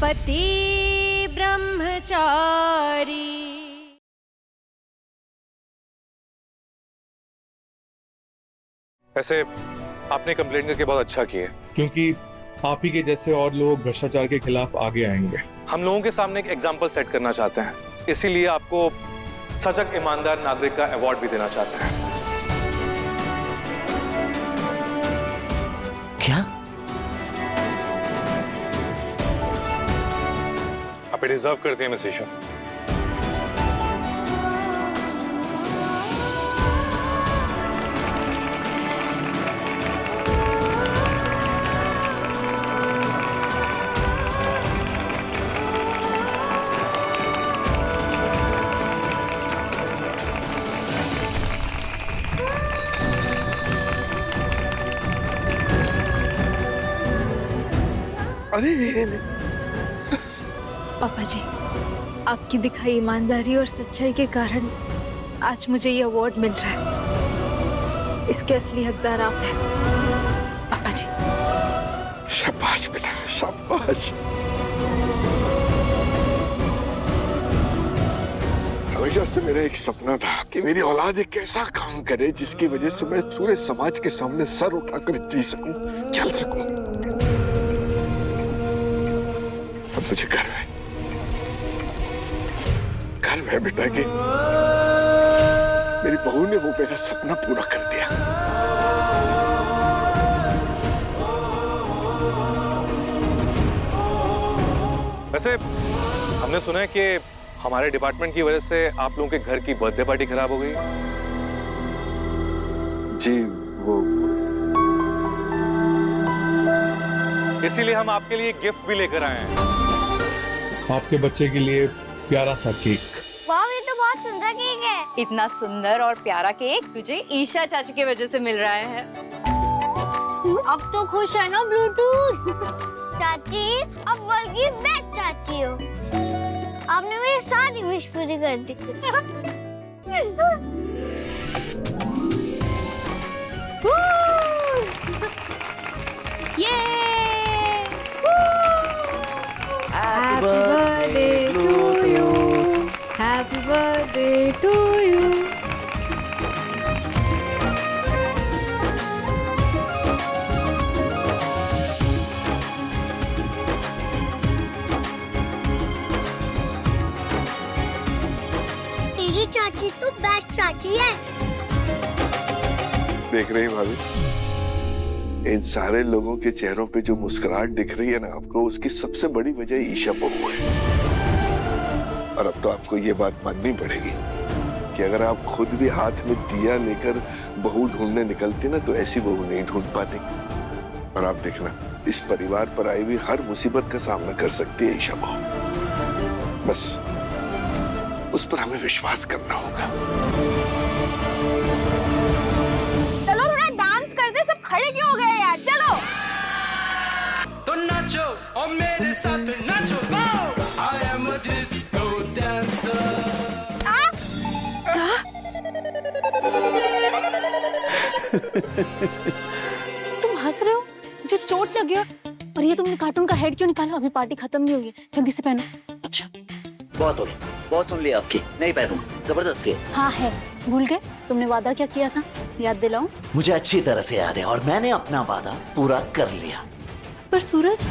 पति ब्रह्मचारी। ऐसे आपने कंप्लेंट करके बहुत अच्छा किया, क्योंकि आप ही के जैसे और लोग भ्रष्टाचार के खिलाफ आगे आएंगे। हम लोगों के सामने एक एग्जाम्पल सेट करना चाहते हैं, इसीलिए आपको सजग ईमानदार नागरिक का अवार्ड भी देना चाहते हैं। क्या? आप डिजर्व करते हैं मिस ईशा। अरे पापा जी, आपकी दिखाई ईमानदारी और सच्चाई के कारण आज मुझे ये अवार्ड मिल रहा है। इसके असली हकदार आप हैं पापा जी। शाबाश बेटा, शाबाश। हमेशा से मेरा एक सपना था कि मेरी औलाद एक ऐसा काम करे जिसकी वजह से मैं पूरे समाज के सामने सर उठाकर जी सकूं, चल सकूं। अब मुझे गर्व है, गर्व है बेटा कि मेरी बहू ने वो मेरा सपना पूरा कर दिया। वैसे हमने सुना है कि हमारे डिपार्टमेंट की वजह से आप लोगों के घर की बर्थडे पार्टी खराब हो गई। जी वो इसीलिए हम आपके लिए गिफ्ट भी लेकर आए हैं। आपके बच्चे के लिए प्यारा सा केक। वाह, ये तो बहुत सुंदर केक है। इतना सुंदर और प्यारा केक तुझे ईशा चाची की वजह से मिल रहा है। अब तो खुश है ना ब्लूटूथ? चाची, अब वर्ल्ड की बेस्ट चाची हो। आपने मेरी सारी विश पूरी कर दी। ये Happy birthday to you. Happy birthday to you. तेरी चाची तो बेस्ट चाची है। देख रही भाभी, इन सारे लोगों के चेहरों पे जो मुस्कुराहट दिख रही है ना आपको, उसकी सबसे बड़ी वजह ईशा बहू है। और अब तो आपको ये बात माननी पड़ेगी कि अगर आप खुद भी हाथ में दिया लेकर बहू ढूंढने निकलती ना, तो ऐसी बहू नहीं ढूंढ पाती। और आप देखना, इस परिवार पर आई हुई हर मुसीबत का सामना कर सकती है ईशा बहू। बस उस पर हमें विश्वास करना होगा। चलो थोड़ा डांस करते, सब खड़े क्यों हो गए यार? चलो तो नाचो और मेरे साथ नाचो। I am a disco dancer. तुम हंस रहे हो? मुझे चोट लग गया। और ये तुमने कार्टून का हेड क्यों निकाला? अभी पार्टी खत्म नहीं हुई है, जल्दी से पहनो। अच्छा, बहुत हो गया, बहुत सुन लिया आपकी। नहीं पहनूंगा, जबरदस्ती है। हाँ है, भूल गए? तुमने वादा क्या किया था? याद दिलाऊं? मुझे अच्छी तरह से याद है और मैंने अपना वादा पूरा कर लिया। पर सूरज,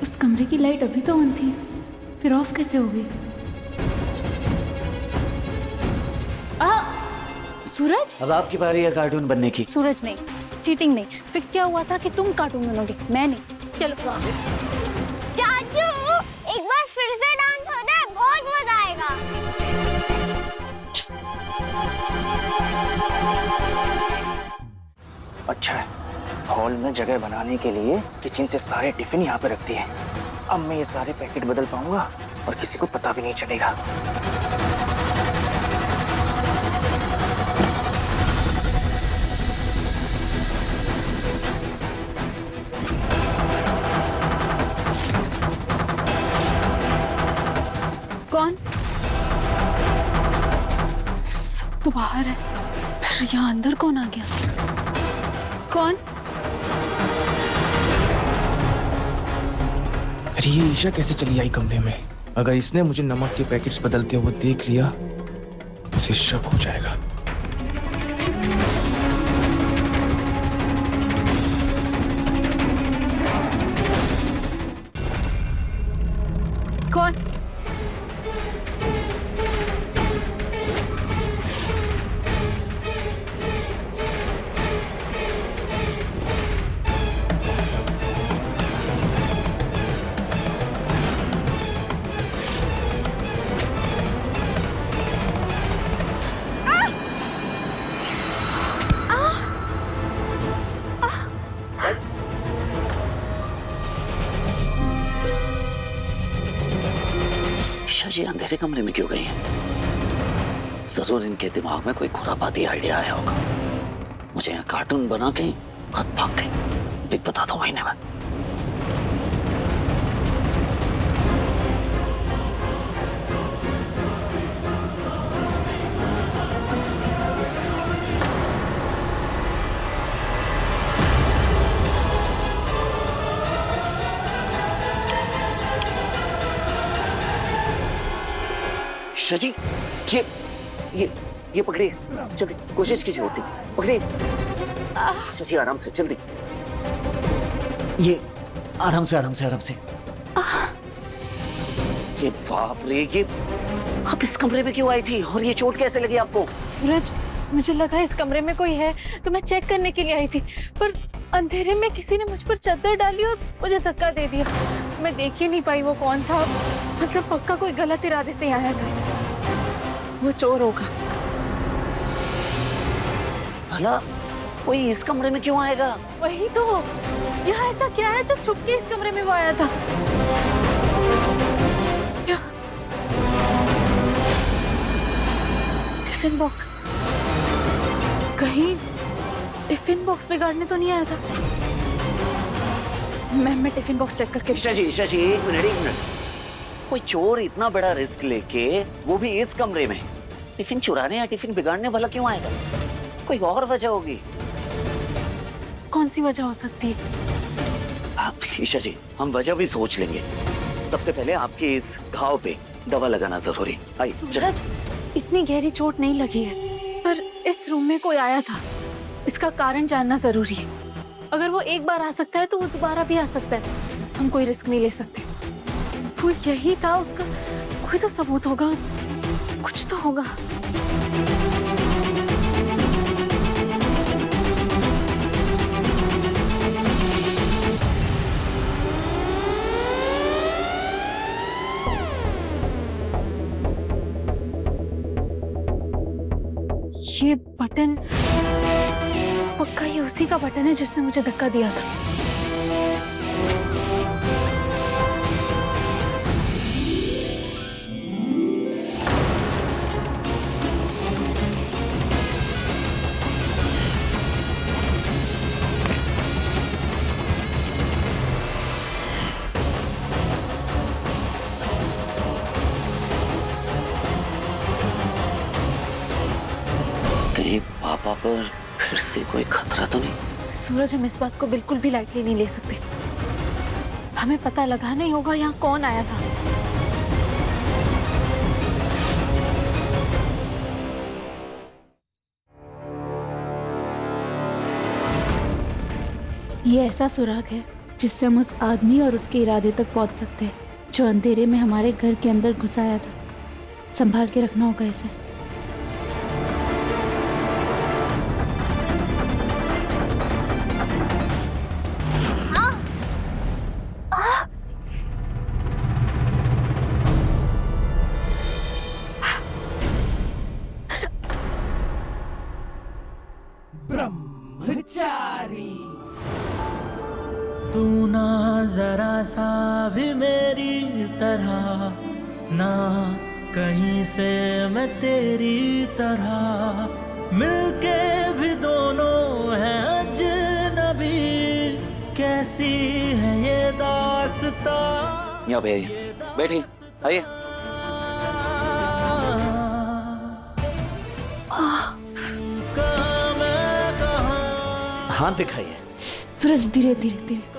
उस कमरे की लाइट अभी तो ऑन थी, फिर ऑफ कैसे हो गई? सूरज, अब आपकी बारी है कार्टून बनने की। सूरज नहीं, चीटिंग नहीं। फिक्स क्या हुआ था कि तुम कार्टून बनोगे, मैं नहीं। चलो चाचू, एक बार फिर से डांस हो जाए, बहुत मजा आएगा। अच्छा है, हॉल में जगह बनाने के लिए किचन से सारे टिफिन यहाँ पे रख दिए। अब मैं ये सारे पैकेट बदल पाऊंगा और किसी को पता भी नहीं चलेगा। बाहर है, फिर यहाँ अंदर कौन आ गया? कौन? अरे ये ईशा कैसे चली आई कमरे में? अगर इसने मुझे नमक के पैकेट्स बदलते हुए देख लिया तो उसे शक हो जाएगा। कौन? ईशा जी अंधेरे कमरे में क्यों गई हैं? जरूर इनके दिमाग में कोई खुरापाती आइडिया आया होगा। मुझे यहाँ कार्टून बना के खुद भाग गई। भी बता दो महीने में। ईशा जी ये पकड़िए, जल्दी कोशिश कीजिए उठने की। पकड़िए ईशा जी, आराम से, जल्दी। ये आराम से आराम से आराम से। ये बाप रे, ये आप इस कमरे में क्यों आई थी और ये चोट कैसे लगी आपको? सूरज, मुझे लगा इस कमरे में कोई है तो मैं चेक करने के लिए आई थी, पर अंधेरे में किसी ने मुझ पर चादर डाली और मुझे धक्का दे दिया। मैं देख ही नहीं पाई वो कौन था। मतलब पक्का कोई गलत इरादे से आया था। वो चोर होगा। भला कोई इस कमरे में क्यों आएगा? वही तो, यहाँ ऐसा क्या है जो छुप के इस कमरे में वो आया था? टिफिन बॉक्स, कहीं टिफिन बॉक्स बिगाड़ने तो नहीं आया था? मैं टिफिन बॉक्स चेक करके। ईशा जी एक मिनट। कोई चोर इतना बड़ा रिस्क लेके, वो भी इस कमरे में, टिफिन चुराने या टिफिन बिगाड़ने वाला क्यों आएगा? कोई और वजह होगी। कौन सी वजह हो सकती है? आप ईशा जी, हम वजह भी सोच लेंगे। सबसे पहले आपके इस घाव पे दवा लगाना जरूरी। आइए। सूरज, इतनी गहरी चोट नहीं लगी है, पर इस रूम में कोई आया था। इसका कारण जानना जरूरी है। अगर वो एक बार आ सकता है तो वो दोबारा भी आ सकता है। हम कोई रिस्क नहीं ले सकते। वो यही था, उसका कोई तो सबूत होगा, कुछ तो होगा। ये बटन, पक्का ये उसी का बटन है जिसने मुझे धक्का दिया था। कहीं पापा पर फिर से कोई खतरा तो नहीं? सूरज, हम इस बात को बिल्कुल भी लाइटली नहीं ले सकते। हमें पता लगाना ही होगा यहाँ कौन आया था। ये ऐसा सुराग है जिससे हम उस आदमी और उसके इरादे तक पहुंच सकते हैं जो अंधेरे में हमारे घर के अंदर घुस आया था। संभाल के रखना होगा इसे। ब्रह्मचारी, तू ना जरा सा भी मेरी तरह, ना कहीं से मैं तेरी तरह, मिलके भी दोनों हैं अजनबी, कैसी है ये दास्तां। यहाँ पे आइए, बैठिए, आइए। हाथ दिखाइए। सूरज धीरे धीरे धीरे।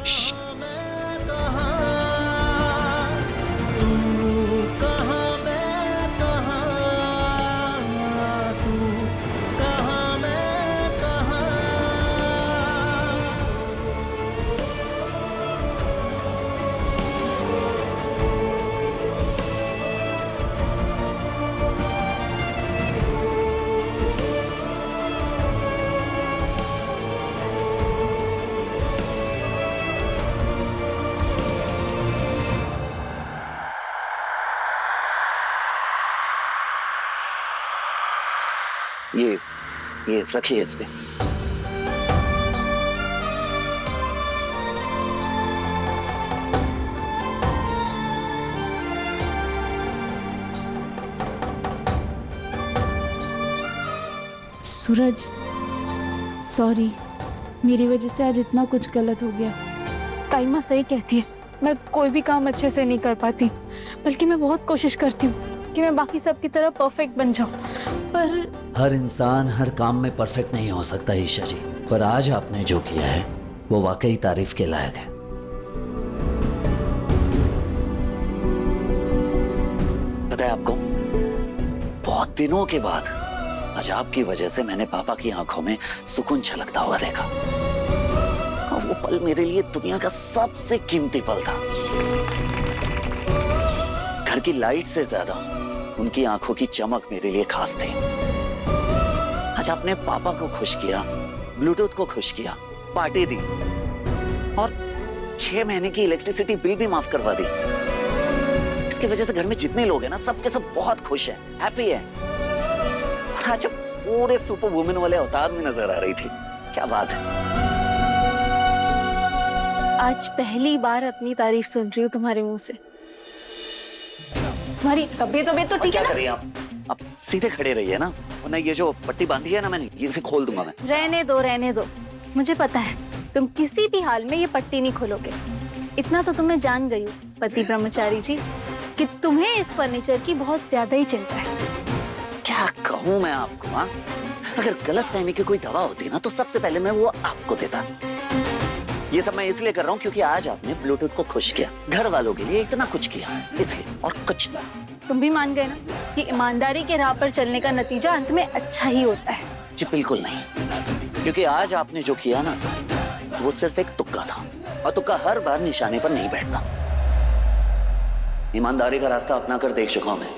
ये रखिए इस पे। सूरज सॉरी, मेरी वजह से आज इतना कुछ गलत हो गया। ताइमा सही कहती है, मैं कोई भी काम अच्छे से नहीं कर पाती, बल्कि मैं बहुत कोशिश करती हूँ कि मैं बाकी सब की तरह परफेक्ट बन जाऊँ, पर हर इंसान हर काम में परफेक्ट नहीं हो सकता ईशा जी, पर आज आपने जो किया है वो वाकई तारीफ के लायक है। पता है आपको, बहुत दिनों के बाद आज आपकी वजह से मैंने पापा की आंखों में सुकून छलकता हुआ देखा, और वो पल मेरे लिए दुनिया का सबसे कीमती पल था। घर की लाइट से ज्यादा उनकी आंखों की चमक मेरे लिए खास थी। आज आपने पापा को खुश किया, ब्लूटूथ को खुश किया, पार्टी दी, और 6 महीने की इलेक्ट्रिसिटी बिल भी माफ करवा दी। इसकी वजह से घर में जितने लोग हैं ना, सबके सब बहुत खुश हैं, हैप्पी हैं। और आज पूरे सुपर वुमेन वाले अवतार में नजर आ रही थी। क्या बात है। आज पहली बार अपनी तारीफ सुन रही हूँ तुम्हारे मुंह से। तुम्हारी तबीयत तो ठीक है क्या ना? करिए आप सीधे खड़े रहिए ना, वरना ये जो पट्टी बांधी है ना मैंने, इसे खोल दूंगा मैं। रहने दो। मुझे पता है तुम किसी भी हाल में ये पट्टी नहीं खोलोगे। इतना तो तुम्हें जान गई हूँ पति ब्रह्मचारी जी, कि तुम्हें इस फर्नीचर की बहुत ज्यादा ही चिंता है। क्या कहूँ मैं आपको, हाँ? अगर गलतफहमी की कोई दवा होती ना तो सबसे पहले मैं वो आपको देता। ये सब मैं इसलिए कर रहा हूँ क्योंकि आज आपने ब्लूटूथ को खुश किया, घर वालों के लिए इतना कुछ किया, इसलिए, और कुछ नहीं। तुम भी मान गए ना कि ईमानदारी के राह पर चलने का नतीजा अंत में अच्छा ही होता है। जी बिल्कुल नहीं, क्योंकि आज आपने जो किया ना वो सिर्फ एक तुक्का था, और तुक्का हर बार निशाने पर नहीं बैठता। ईमानदारी का रास्ता अपना कर देख चुका हूं मैं,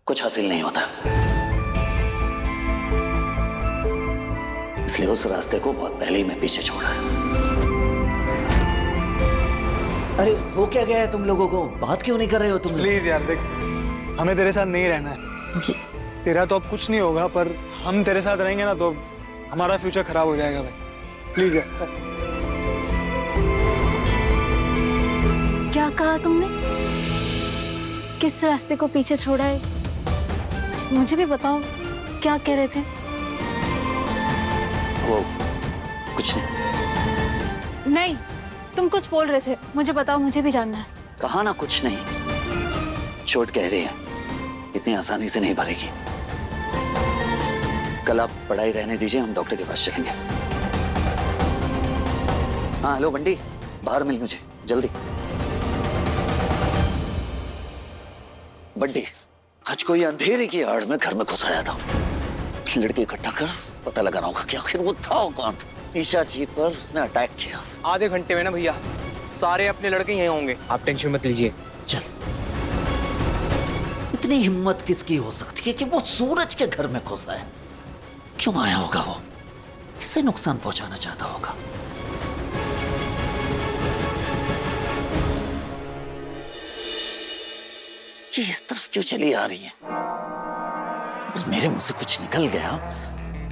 कुछ हासिल नहीं होता, इसलिए उस रास्ते को बहुत पहले ही मैं पीछे छोड़ा है। अरे हो क्या गया है तुम लोगों को, बात क्यों नहीं कर रहे हो तुम? प्लीज यार देख, हमें तेरे साथ नहीं रहना है। तेरा तो अब कुछ नहीं होगा, पर हम तेरे साथ रहेंगे ना तो हमारा फ्यूचर खराब हो जाएगा भाई। प्लीज यार। क्या कहा तुमने? किस रास्ते को पीछे छोड़ा है? मुझे भी बताओ, क्या कह रहे थे? वो कुछ नहीं। नहीं, तुम कुछ बोल रहे थे, मुझे बताओ, मुझे भी जानना है। कहा ना कुछ नहीं, चोट कह रही है, इतनी आसानी से नहीं भरेगी। कल आप पढ़ाई रहने दीजिए, हम डॉक्टर के पास चलेंगे। हाँ हेलो बंटी, बाहर मिल मुझे जल्दी। बंटी, आज कोई अंधेरे की आड़ में घर में घुस आया था। लड़के इकट्ठा कर पता लगाना होगा कि आखिर वो था कौन। ईशा जी पर उसने अटैक किया। आधे घंटे में ना भैया सारे अपने लड़के यहीं होंगे, आप टेंशन मत लीजिए। चल, इतनी हिम्मत किसकी हो सकती है कि वो सूरज के घर में घुसा है? क्यों आया होगा वो? किसे नुकसान पहुंचाना चाहता होगा? ये इस तरफ क्यों चली आ रही है? अगर मेरे मुंह से कुछ निकल गया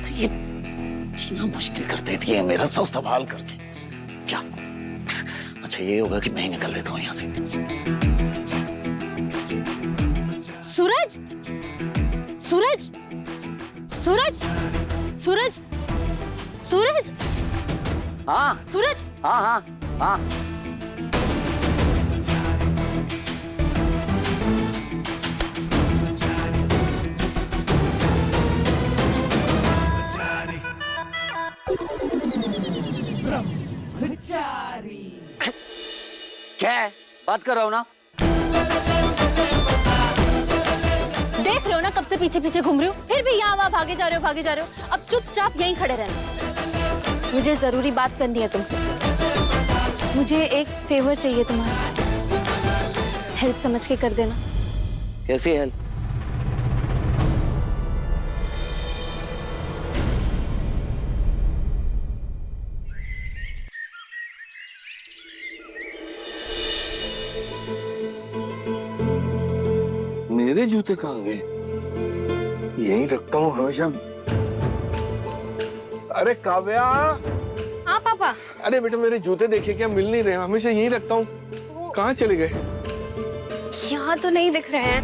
तो ये जीना मुश्किल कर देती है मेरा, सब संभाल करके। क्या अच्छा ये होगा कि मैं ही निकल लेता हूँ यहाँ से। सूरज, सूरज, सूरज, सूरज, सूरज। हाँ सूरज। हाँ हाँ हाँ। क्या है? बात कर रहा हूँ ना। देख रहे हो ना कब से पीछे पीछे घूम रही हूँ, फिर भी यहाँ वहाँ भागे जा रहे हो। अब चुपचाप यहीं खड़े रहना। मुझे जरूरी बात करनी है तुमसे। मुझे एक फेवर चाहिए तुम्हारा, हेल्प समझ के कर देना। कैसी हेल्प? मेरे जूते कहाँ गए? यहीं रखता हूँ हमेशा। अरे काव्या। हाँ पापा। अरे बेटा मेरे जूते देखे क्या मिल नहीं रहे? हमेशा यहीं रखता हूँ। कहाँ चले गए? यहाँ तो नहीं दिख रहे हैं।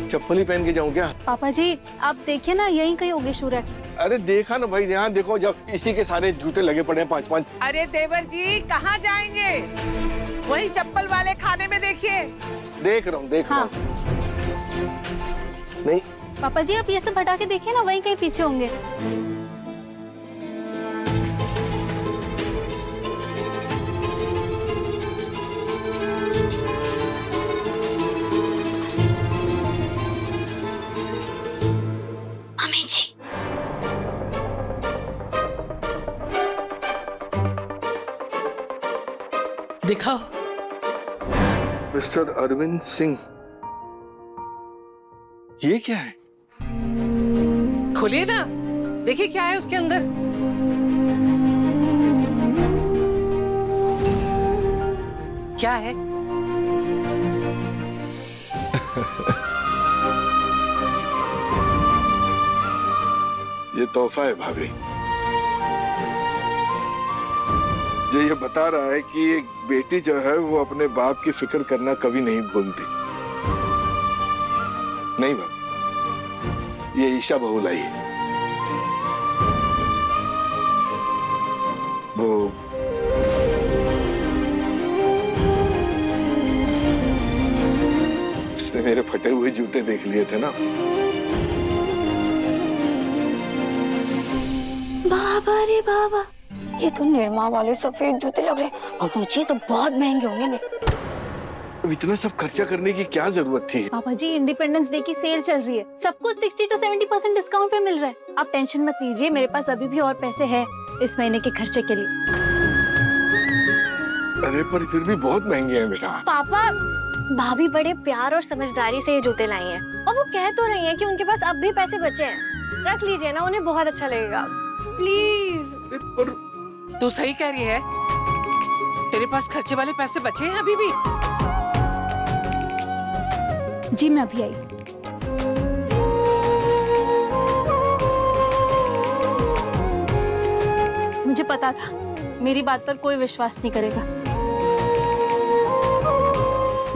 चप्पल ही पहन के जाऊँ क्या? पापा जी आप देखिए ना, यहीं कहीं होंगे शू रैक। अरे देखा ना भाई, यहाँ देखो, जब इसी के सारे जूते लगे पड़े हैं 5-5। अरे देवर जी कहाँ जाएंगे? वही चप्पल वाले खाने में देखिए। देख रहा हूँ हाँ। नहीं पापा जी आप ये सब हटा के देखिए ना, वहीं कहीं पीछे होंगे। मम्मी जी दिखाओ। मिस्टर अरविंद सिंह, ये क्या है? खोलिए ना, देखिए क्या है उसके अंदर। क्या है? ये तोहफा है भाभी। जो ये बता रहा है कि एक बेटी जो है वो अपने बाप की फिक्र करना कभी नहीं भूलती। नहीं बाप, ये ईशा बहू लाई है। वो उसने मेरे फटे हुए जूते देख लिए थे ना। बाबा रे बाबा, ये तो निर्मा वाले सफेद जूते लग रहे हैं और मुझे तो बहुत महंगे होंगे। अब इतना सब खर्चा करने की क्या जरूरत थी? पापा जी इंडिपेंडेंस डे की सेल चल रही है, सब कुछ 60 to 70% डिस्काउंट पे मिल रहा है। आप टेंशन मत लीजिए, मेरे पास अभी भी और पैसे हैं इस महीने के खर्चे के लिए। अरे पर फिर भी बहुत महंगे हैं बेटा। पापा भाभी बड़े प्यार और समझदारी से ये जूते लाई हैं और वो कह तो रही हैं कि उनके पास अब भी पैसे बचे हैं। रख लीजिए ना, उन्हें बहुत अच्छा लगेगा। प्लीज। पर तू सही कह रही है, तेरे पास खर्चे वाले पैसे बचे हैं अभी भी। जी मैं अभी आई। मुझे पता था मेरी बात पर कोई विश्वास नहीं करेगा।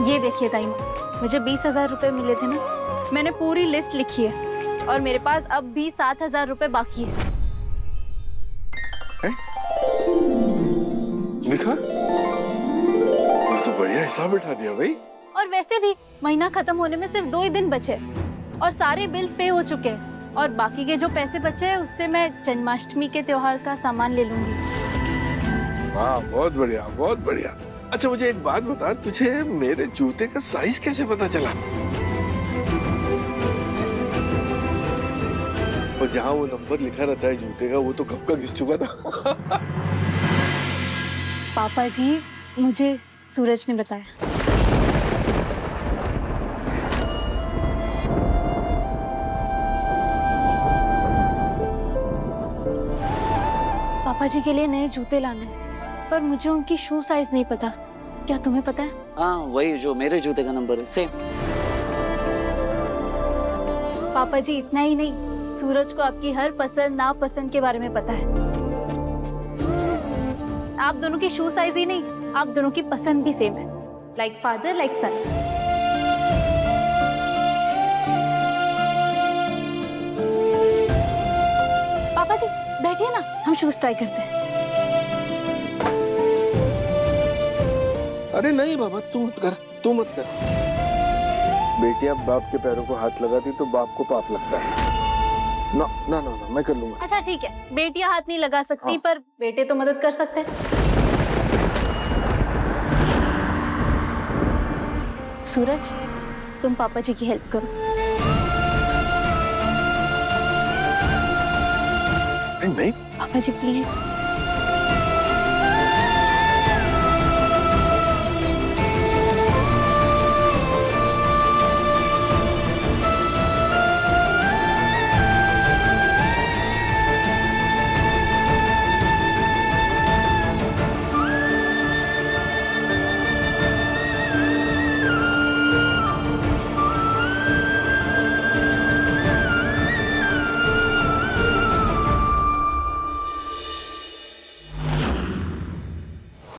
ये देखिए ताई माँ, मुझे 20,000 रुपए मिले थे ना, मैंने पूरी लिस्ट लिखी है और मेरे पास अब भी 7,000 रुपए बाकी है। लिखा? तो बढ़िया हिसाब बैठा दिया भाई। और वैसे भी महीना खत्म होने में सिर्फ 2 ही दिन बचे और सारे बिल्स पे हो चुके हैं और बाकी के जो पैसे बचे हैं उससे मैं जन्माष्टमी के त्योहार का सामान ले लूंगी। वाह बहुत बढ़िया, बहुत बढ़िया। अच्छा मुझे एक बात बता, तुझे मेरे जूते का साइज कैसे पता चला? और जहाँ वो नंबर लिखा रहता है जूते का, वो तो कब का घिस चुका था। पापा जी मुझे सूरज ने बताया। पापा जी के लिए नए जूते लाने हैं, पर मुझे उनकी शू साइज नहीं पता। क्या तुम्हें पता है? हाँ वही जो मेरे जूते का नंबर है, सेम। पापा जी इतना ही नहीं, सूरज को आपकी हर पसंद नापसंद के बारे में पता है। आप दोनों की शू साइज ही नहीं, आप दोनों की पसंद भी सेम है। लाइक फादर लाइक सन। पापा जी बैठिए ना, हम शूज ट्राई करते हैं। अरे नहीं बाबा, तू मत कर, तू मत कर। बेटियां बाप के पैरों को हाथ लगाती तो बाप को पाप लगता है। ना ना ना ना मैं कर लूंगा। अच्छा ठीक है, बेटियां हाथ नहीं लगा सकती, हाँ। पर बेटे तो मदद कर सकते हैं। सूरज, तुम पापा जी की हेल्प करो। नहीं पापा जी प्लीज।